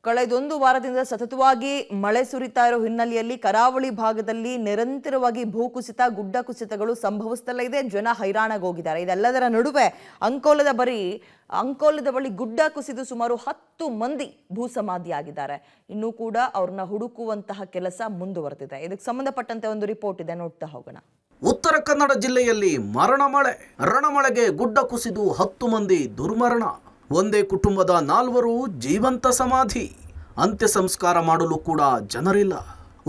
ಕಳೆದೊಂದು ವಾರದಿಂದ ಸತತವಾಗಿ ಮಳೆ ಸುರಿತಾ ಇರೋ ಹಿನ್ನೆಲೆಯಲ್ಲಿ ಕರಾವಳಿ ಭಾಗದಲ್ಲಿ ನಿರಂತರವಾಗಿ ಭೂಕುಸಿತ ಗುಡ್ಡ ಕುಸಿತಗಳು ಸಂಭವಿಸುತ್ತಲೇ ಇದೆ. ಜನ ಹೈರಾಣಾಗೋಗಿದ್ದಾರೆ. ಇದೆಲ್ಲದರ ನಡುವೆ ಅಂಕೋಲದ ಬಳಿ ಗುಡ್ಡ ಕುಸಿದು ಸುಮಾರು 10 ಮಂದಿ ಭೂಸಮಾಧಿಯಾಗಿದ್ದಾರೆ. ಇನ್ನೂ ಕೂಡ ಅವ್ರನ್ನ ಹುಡುಕುವಂತಹ ಕೆಲಸ ಮುಂದುವರೆದಿದೆ. ಇದಕ್ಕೆ ಸಂಬಂಧಪಟ್ಟಂತೆ ಒಂದು ರಿಪೋರ್ಟ್ ಇದೆ, ನೋಡ್ತಾ ಹೋಗೋಣ. ಉತ್ತರ ಕನ್ನಡ ಜಿಲ್ಲೆಯಲ್ಲಿ ಮರಣಮಳೆ. ರಣಮಳೆಗೆ ಗುಡ್ಡ ಕುಸಿದು 10 ಮಂದಿ ದುರ್ಮರಣ. ಒಂದೇ ಕುಟುಂಬದ 4 ಜೀವಂತ ಸಮಾಧಿ. ಅಂತ್ಯ ಸಂಸ್ಕಾರ ಮಾಡಲು ಕೂಡ ಜನರಿಲ್ಲ.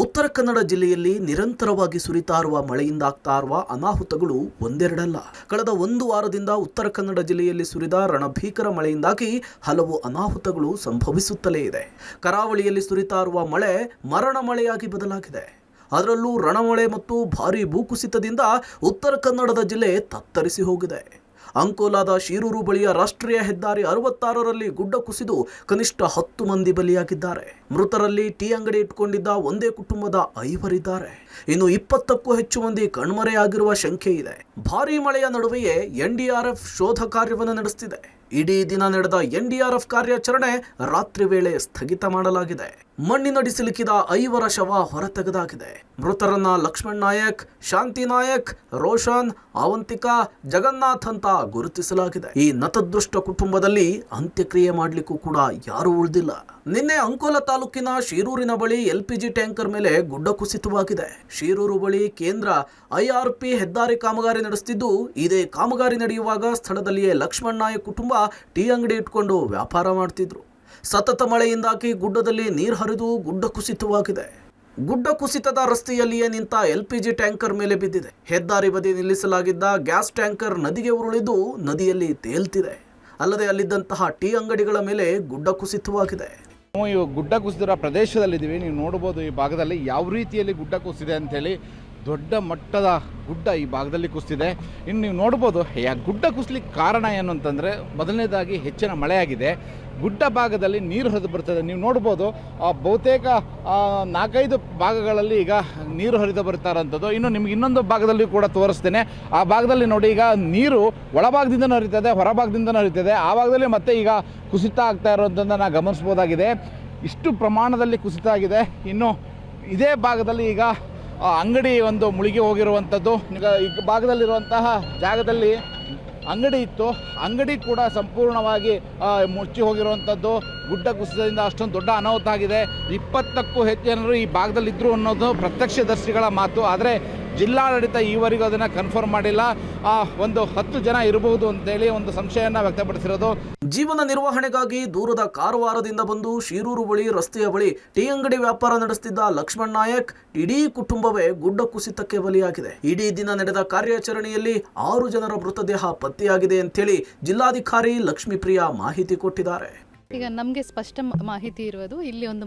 ಉತ್ತರ ಕನ್ನಡ ಜಿಲ್ಲೆಯಲ್ಲಿ ನಿರಂತರವಾಗಿ ಸುರಿತಾ ಇರುವ ಮಳೆಯಿಂದ ಆಗ್ತಾ ಇರುವ ಅನಾಹುತಗಳು ಒಂದೆರಡಲ್ಲ. ಕಳೆದ 1 ವಾರದಿಂದ ಉತ್ತರ ಕನ್ನಡ ಜಿಲ್ಲೆಯಲ್ಲಿ ಸುರಿದ ರಣಭೀಕರ ಮಳೆಯಿಂದಾಗಿ ಹಲವು ಅನಾಹುತಗಳು ಸಂಭವಿಸುತ್ತಲೇ ಇದೆ. ಕರಾವಳಿಯಲ್ಲಿ ಸುರಿತಾ ಇರುವ ಮಳೆ ಮರಣ ಮಳೆಯಾಗಿ ಬದಲಾಗಿದೆ. ಅದರಲ್ಲೂ ರಣಮಳೆ ಮತ್ತು ಭಾರೀ ಭೂಕುಸಿತದಿಂದ ಉತ್ತರ ಕನ್ನಡದ ಜಿಲ್ಲೆ ತತ್ತರಿಸಿ ಹೋಗಿದೆ. ಅಂಕೋಲಾದ ಶೀರೂರು ಬಳಿಯ ರಾಷ್ಟ್ರೀಯ ಹೆದ್ದಾರಿ 66ರಲ್ಲಿ ಗುಡ್ಡ ಕುಸಿದು ಕನಿಷ್ಠ 10 ಮಂದಿ ಬಲಿಯಾಗಿದ್ದಾರೆ. ಮೃತರಲ್ಲಿ ಟೀ ಅಂಗಡಿ ಇಟ್ಕೊಂಡಿದ್ದ ಒಂದೇ ಕುಟುಂಬದ 5 ಇದ್ದಾರೆ. ಇನ್ನು 20ಕ್ಕೂ ಹೆಚ್ಚು ಮಂದಿ ಕಣ್ಮರೆಯಾಗಿರುವ ಶಂಕೆ ಇದೆ. ಭಾರೀ ಮಳೆಯ ನಡುವೆಯೇ ಎನ್ಡಿಆರ್ಎಫ್ ಶೋಧ ಕಾರ್ಯವನ್ನು ನಡೆಸುತ್ತಿದೆ. ಇಡೀ ದಿನ ನಡೆದ ಎನ್ಡಿಆರ್ಎಫ್ ಕಾರ್ಯಾಚರಣೆ ರಾತ್ರಿ ವೇಳೆ ಸ್ಥಗಿತ ಮಾಡಲಾಗಿದೆ. ಮಣ್ಣಿನಡಿ ಸಿಲುಕಿದ 5 ಶವ ಹೊರತೆಗೆದಾಗಿದೆ. ಮೃತರನ್ನ ಲಕ್ಷ್ಮಣ್ ನಾಯಕ್, ಶಾಂತಿ ನಾಯಕ್, ರೋಷನ್, ಅವಂತಿಕಾ, ಜಗನ್ನಾಥ್ ಅಂತ ಗುರುತಿಸಲಾಗಿದೆ. ಈ ನತದೃಷ್ಟ ಕುಟುಂಬದಲ್ಲಿ ಅಂತ್ಯಕ್ರಿಯೆ ಮಾಡಲಿಕ್ಕೂ ಕೂಡ ಯಾರೂ ಉಳಿದಿಲ್ಲ. ನಿನ್ನೆ ಅಂಕೋಲ ತಾಲೂಕಿನ ಶೀರೂರಿನ ಬಳಿ LPG ಟ್ಯಾಂಕರ್ ಮೇಲೆ ಗುಡ್ಡ ಕುಸಿತವಾಗಿದೆ. ಶೀರೂರು ಬಳಿ ಕೇಂದ್ರ IRP ಹೆದ್ದಾರಿ ಕಾಮಗಾರಿ ನಡೆಸುತ್ತಿದ್ದು, ಇದೇ ಕಾಮಗಾರಿ ನಡೆಯುವಾಗ ಸ್ಥಳದಲ್ಲಿಯೇ ಲಕ್ಷ್ಮಣ್ ನಾಯಕ್ ಕುಟುಂಬ ಟೀ ಅಂಗಡಿ ಇಟ್ಕೊಂಡು ವ್ಯಾಪಾರ ಮಾಡ್ತಿದ್ರು. ಸತತ ಮಳೆಯಿಂದಾಗಿ ಗುಡ್ಡದಲ್ಲಿ ನೀರು ಹರಿದು ಗುಡ್ಡ ಕುಸಿತವಾಗಿದೆ. ಗುಡ್ಡ ಕುಸಿತದ ರಸ್ತೆಯಲ್ಲಿಯೇ ನಿಂತ LPG ಟ್ಯಾಂಕರ್ ಮೇಲೆ ಬಿದ್ದಿದೆ. ಹೆದ್ದಾರಿ ಬದಿ ನಿಲ್ಲಿಸಲಾಗಿದ್ದ ಗ್ಯಾಸ್ ಟ್ಯಾಂಕರ್ ನದಿಗೆ ಉರುಳಿದು ನದಿಯಲ್ಲಿ ತೇಲ್ತಿದೆ. ಅಲ್ಲದೆ ಅಲ್ಲಿದ್ದಂತಹ ಟೀ ಅಂಗಡಿಗಳ ಮೇಲೆ ಗುಡ್ಡ ಕುಸಿತವಾಗಿದೆ. ನಾವು ಈ ಗುಡ್ಡ ಕುಸಿದಿರೋ ಪ್ರದೇಶದಲ್ಲಿದ್ದೀವಿ. ನೀವು ನೋಡ್ಬೋದು ಈ ಭಾಗದಲ್ಲಿ ಯಾವ ರೀತಿಯಲ್ಲಿ ಗುಡ್ಡ ಕುಸಿದೆ ಅಂಥೇಳಿ. ದೊಡ್ಡ ಮಟ್ಟದ ಗುಡ್ಡ ಈ ಭಾಗದಲ್ಲಿ ಕುಸಿದಿದೆ. ಇನ್ನು ನೀವು ನೋಡ್ಬೋದು ಗುಡ್ಡ ಕುಸಿಲಿಕ್ಕೆ ಕಾರಣ ಏನು ಅಂತಂದರೆ, ಮೊದಲನೇದಾಗಿ ಹೆಚ್ಚಿನ ಮಳೆಯಾಗಿದೆ. ಗುಡ್ಡ ಭಾಗದಲ್ಲಿ ನೀರು ಹರಿದು ಬರ್ತದೆ. ನೀವು ನೋಡ್ಬೋದು ಬಹುತೇಕ 4-5 ಭಾಗಗಳಲ್ಲಿ ಈಗ ನೀರು ಹರಿದು ಬರ್ತಾ ಇರೋಂಥದ್ದು. ಇನ್ನು ನಿಮ್ಗೆ ಇನ್ನೊಂದು ಭಾಗದಲ್ಲಿ ಕೂಡ ತೋರಿಸ್ತೇನೆ. ಆ ಭಾಗದಲ್ಲಿ ನೋಡಿ, ಈಗ ನೀರು ಒಳಭಾಗದಿಂದನೂ ಹರಿತದೆ, ಹೊರಭಾಗದಿಂದನೂ ಹರಿತದೆ. ಆ ಭಾಗದಲ್ಲಿ ಮತ್ತೆ ಈಗ ಕುಸಿತ ಆಗ್ತಾ ಇರೋಂಥದ್ದನ್ನು ನಾವು ಗಮನಿಸ್ಬೋದಾಗಿದೆ. ಇಷ್ಟು ಪ್ರಮಾಣದಲ್ಲಿ ಕುಸಿತ ಆಗಿದೆ. ಇನ್ನು ಇದೇ ಭಾಗದಲ್ಲಿ ಈಗ ಅಂಗಡಿ ಒಂದು ಮುಳುಗಿ ಹೋಗಿರುವಂಥದ್ದು. ಈಗ ಈ ಭಾಗದಲ್ಲಿರುವಂತಹ ಜಾಗದಲ್ಲಿ ಅಂಗಡಿ ಇತ್ತು, ಅಂಗಡಿ ಕೂಡ ಸಂಪೂರ್ಣವಾಗಿ ಮುಚ್ಚಿ ಹೋಗಿರುವಂಥದ್ದು. ಗುಡ್ಡ ಕುಸಿತದಿಂದ ಅಷ್ಟೊಂದು ದೊಡ್ಡ ಅನಾಹುತ ಆಗಿದೆ. 20ಕ್ಕೂ ಹೆಚ್ಚು ಜನರು ಈ ಭಾಗದಲ್ಲಿದ್ದರು ಅನ್ನೋದು ಪ್ರತ್ಯಕ್ಷದರ್ಶಿಗಳ ಮಾತು. ಆದರೆ ಜಿಲ್ಲಾಡಳಿತ ಈವರೆಗೂ ಅದನ್ನು ಕನ್ಫರ್ಮ್ ಮಾಡಿಲ್ಲ. ಒಂದು 10 ಜನ ಇರಬಹುದು ಅಂತೇಳಿ ಒಂದು ಸಂಶಯವನ್ನು ವ್ಯಕ್ತಪಡಿಸಿರೋದು. ಜೀವನ ನಿರ್ವಹಣೆಗಾಗಿ ದೂರದ ಕಾರವಾರದಿಂದ ಬಂದು ಶೀರೂರು ಬಳಿ ರಸ್ತೆಯ ಬಳಿ ಟೀ ಅಂಗಡಿ ವ್ಯಾಪಾರ ನಡೆಸುತ್ತಿದ್ದ ಲಕ್ಷ್ಮಣ್ ನಾಯಕ್ ಇಡೀ ಕುಟುಂಬವೇ ಗುಡ್ಡ ಕುಸಿತಕ್ಕೆ ಬಲಿಯಾಗಿದೆ. ಇಡೀ ದಿನ ನಡೆದ ಕಾರ್ಯಾಚರಣೆಯಲ್ಲಿ 6 ಜನರ ಮೃತದೇಹ ಪತ್ತೆಯಾಗಿದೆ ಅಂತೇಳಿ ಜಿಲ್ಲಾಧಿಕಾರಿ ಲಕ್ಷ್ಮೀಪ್ರಿಯಾ ಮಾಹಿತಿ ಕೊಟ್ಟಿದ್ದಾರೆ. ಈಗ ನಮಗೆ ಸ್ಪಷ್ಟ ಮಾಹಿತಿ ಇರುವುದು, ಇಲ್ಲಿ ಒಂದು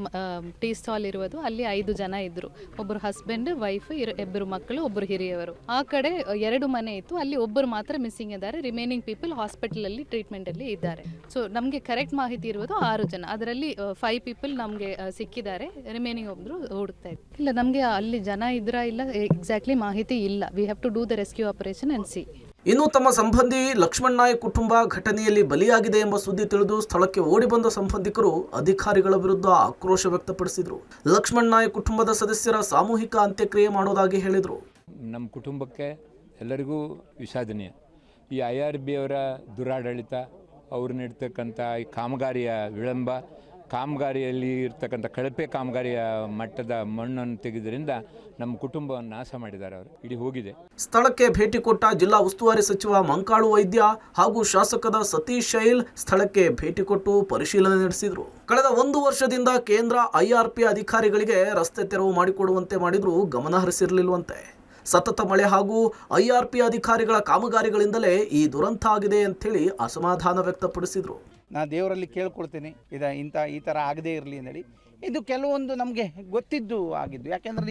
ಟೀ ಸ್ಟಾಲ್ ಇರುವುದು, ಅಲ್ಲಿ 5 ಜನ ಇದ್ದರು. ಒಬ್ಬರು ಹಸ್ಬೆಂಡ್, ವೈಫ್, 2 ಮಕ್ಕಳು, ಒಬ್ಬರು ಹಿರಿಯವರು. ಆ ಕಡೆ 2 ಮನೆ ಇತ್ತು, ಅಲ್ಲಿ ಒಬ್ಬರು ಮಾತ್ರ ಮಿಸ್ಸಿಂಗ್ ಇದ್ದಾರೆ. ರಿಮೈನಿಂಗ್ ಪೀಪಲ್ ಹಾಸ್ಪಿಟಲಲ್ಲಿ ಟ್ರೀಟ್ಮೆಂಟಲ್ಲಿ ಇದ್ದಾರೆ. ಸೊ ನಮಗೆ ಕರೆಕ್ಟ್ ಮಾಹಿತಿ ಇರುವುದು 6 ಜನ. ಅದರಲ್ಲಿ 5 ಪೀಪಲ್ ನಮಗೆ ಸಿಕ್ಕಿದ್ದಾರೆ, ರಿಮೈನಿಂಗ್ ಒಬ್ಬರು ಹುಡುಕ್ತಾ ಇದ್ದಾರೆ. ಇಲ್ಲ, ನಮಗೆ ಅಲ್ಲಿ ಜನ ಇದ್ರಾ ಇಲ್ಲ ಎಕ್ಸಾಕ್ಟ್ಲಿ ಮಾಹಿತಿ ಇಲ್ಲ. We have to do the rescue operation and see. ಇನ್ನು ತಮ್ಮ ಸಂಬಂಧಿ ಲಕ್ಷ್ಮಣ್ ನಾಯಕ್ ಕುಟುಂಬ ಘಟನೆಯಲ್ಲಿ ಬಲಿಯಾಗಿದೆ ಎಂಬ ಸುದ್ದಿ ತಿಳಿದು ಸ್ಥಳಕ್ಕೆ ಓಡಿ ಬಂದ ಸಂಬಂಧಿಕರು ಅಧಿಕಾರಿಗಳ ವಿರುದ್ಧ ಆಕ್ರೋಶ ವ್ಯಕ್ತಪಡಿಸಿದರು. ಲಕ್ಷ್ಮಣ್ ನಾಯಕ್ ಕುಟುಂಬದ ಸದಸ್ಯರ ಸಾಮೂಹಿಕ ಅಂತ್ಯಕ್ರಿಯೆ ಮಾಡೋದಾಗಿ ಹೇಳಿದರು. ನಮ್ಮ ಕುಟುಂಬಕ್ಕೆ ಎಲ್ಲರಿಗೂ ವಿಷಾದನೀಯ. ಈ IRB ಅವರ ದುರಾಡಳಿತ, ಅವರು ನೀಡ್ತಕ್ಕಂಥ ಈ ಕಾಮಗಾರಿಯ ವಿಳಂಬ, ಕಾಮಗಾರಿಯಲ್ಲಿ ಇರ್ತಕ್ಕಂಥ ಕಳಪೆ ಕಾಮಗಾರಿಯ ಮಟ್ಟದ ಮಣ್ಣನ್ನು ತೆಗೆದ್ರಿಂದ ನಮ್ಮ ಕುಟುಂಬವನ್ನು ನಾಶ ಮಾಡಿದ್ದಾರೆ. ಅವರು ಇಡೀ ಹೋಗಿದೆ. ಸ್ಥಳಕ್ಕೆ ಭೇಟಿ ಕೊಟ್ಟ ಜಿಲ್ಲಾ ಉಸ್ತುವಾರಿ ಸಚಿವ ಮಂಕಾಳು ವೈದ್ಯ ಹಾಗೂ ಶಾಸಕದ ಸತೀಶ್ ಶೈಲ್ ಸ್ಥಳಕ್ಕೆ ಭೇಟಿ ಕೊಟ್ಟು ಪರಿಶೀಲನೆ ನಡೆಸಿದರು. ಕಳೆದ 1 ವರ್ಷದಿಂದ ಕೇಂದ್ರ IRP ಅಧಿಕಾರಿಗಳಿಗೆ ರಸ್ತೆ ತೆರವು ಮಾಡಿಕೊಡುವಂತೆ ಮಾಡಿದ್ರೂ ಗಮನ ಹರಿಸಿರಲಿಲ್ವಂತೆ. ಸತತ ಮಳೆ ಹಾಗೂ IRP ಅಧಿಕಾರಿಗಳ ಕಾಮಗಾರಿಗಳಿಂದಲೇ ಈ ದುರಂತ ಆಗಿದೆ ಅಂಥೇಳಿ ಅಸಮಾಧಾನ ವ್ಯಕ್ತಪಡಿಸಿದರು. ನಾ ದೇವರಲ್ಲಿ ಕೇಳ್ಕೊಳ್ತೀನಿ, ಈ ಥರ ಆಗದೇ ಇರಲಿ ಅಂತೇಳಿ. ಇದು ಕೆಲವೊಂದು ನಮಗೆ ಗೊತ್ತಿದ್ದು ಆಗಿದ್ದು. ಯಾಕೆಂದ್ರೆ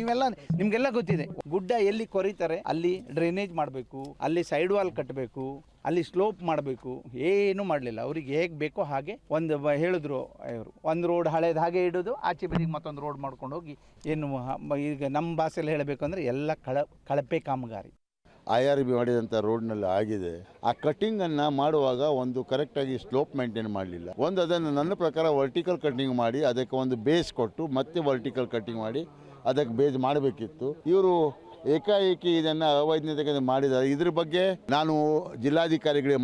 ನಿಮಗೆಲ್ಲ ಗೊತ್ತಿದೆ, ಗುಡ್ಡ ಎಲ್ಲಿ ಕೊರೀತಾರೆ ಅಲ್ಲಿ ಡ್ರೈನೇಜ್ ಮಾಡಬೇಕು, ಅಲ್ಲಿ ಸೈಡ್ ವಾಲ್ ಕಟ್ಟಬೇಕು, ಅಲ್ಲಿ ಸ್ಲೋಪ್ ಮಾಡಬೇಕು. ಏನು ಮಾಡಲಿಲ್ಲ. ಅವ್ರಿಗೆ ಹೇಗೆ ಬೇಕೋ ಹಾಗೆ ಒಂದು ಹೇಳಿದ್ರು ಇವರು, ಒಂದು ರೋಡ್ ಹಳೇದು ಹಾಗೆ ಇಡೋದು, ಆಚೆ ಬದಿಗೆ ಮತ್ತೊಂದು ರೋಡ್ ಮಾಡ್ಕೊಂಡು ಹೋಗಿ. ಏನು ಈಗ ನಮ್ಮ ಭಾಷೆಯಲ್ಲಿ ಹೇಳಬೇಕು ಅಂದರೆ ಎಲ್ಲ ಕಳಪೆ ಕಾಮಗಾರಿ. IRB ಮಾಡಿದಂಥ ರೋಡ್ನಲ್ಲಿ ಆಗಿದೆ. ಆ ಕಟ್ಟಿಂಗನ್ನು ಮಾಡುವಾಗ ಒಂದು ಕರೆಕ್ಟಾಗಿ ಸ್ಲೋಪ್ ಮೇಂಟೈನ್ ಮಾಡಲಿಲ್ಲ. ಒಂದು ಅದನ್ನು ನನ್ನ ಪ್ರಕಾರ ವರ್ಟಿಕಲ್ ಕಟ್ಟಿಂಗ್ ಮಾಡಿ ಅದಕ್ಕೆ ಒಂದು ಬೇಸ್ ಕೊಟ್ಟು ಮತ್ತೆ ವರ್ಟಿಕಲ್ ಕಟ್ಟಿಂಗ್ ಮಾಡಿ ಅದಕ್ಕೆ ಬೇಸ್ ಮಾಡಬೇಕಿತ್ತು. ಇವರು ಏಕಾಏಕಿ ಇದನ್ನು ಅವೈಜ್ಞಾನಿಕ ಮಾಡಿದ್ದಾರೆ. ಇದ್ರ ಬಗ್ಗೆ ನಾನು ಜಿಲ್ಲಾಧಿಕಾರಿಗಳಿಗೆ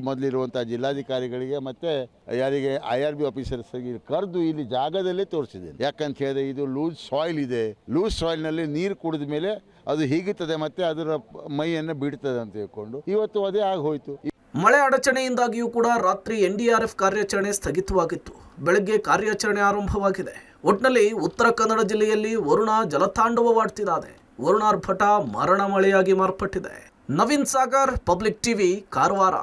ಮೊದಲಿರುವಂಥ ಜಿಲ್ಲಾಧಿಕಾರಿಗಳಿಗೆ ಮತ್ತು ಯಾರಿಗೆ IRB ಆಫೀಸರ್ಸ್ಗೆ ಕರೆದು ಇಲ್ಲಿ ಜಾಗದಲ್ಲೇ ತೋರಿಸಿದ್ದೇನೆ. ಯಾಕಂತ ಹೇಳಿದ್ರೆ ಇದು ಲೂಸ್ ಸಾಯಿಲ್ ಇದೆ. ಲೂಸ್ ಸಾಯಿಲ್ನಲ್ಲಿ ನೀರು ಕುಡಿದ ಮೇಲೆ ಅದು ಹೀಗುತ್ತದೆ ಮತ್ತು ಅದರ ಮೈಯನ್ನು ಬಿಡ್ತದೆ ಅಂತ ಹೇಳ್ಕೊಂಡು ಇವತ್ತು ಅದೇ ಆಗೋಯ್ತು. ಮಳೆ ಅಡಚಣೆಯಿಂದಾಗಿಯೂ ಕೂಡ ರಾತ್ರಿ NDRF ಕಾರ್ಯಾಚರಣೆ ಸ್ಥಗಿತವಾಗಿತ್ತು. ಬೆಳಗ್ಗೆ ಕಾರ್ಯಾಚರಣೆ ಆರಂಭವಾಗಿದೆ. ಒಟ್ಟಿನಲ್ಲಿ ಉತ್ತರ ಕನ್ನಡ ಜಿಲ್ಲೆಯಲ್ಲಿ ವರುಣ ಜಲತಾಂಡವವಾಡ್ತಿದ್ದಾನೆ. ವರುಣಾರ್ಭಟ ಮರಣ ಮಳೆಯಾಗಿ ಮಾರ್ಪಟ್ಟಿದೆ. Naveen Sagar, public TV, Karwar.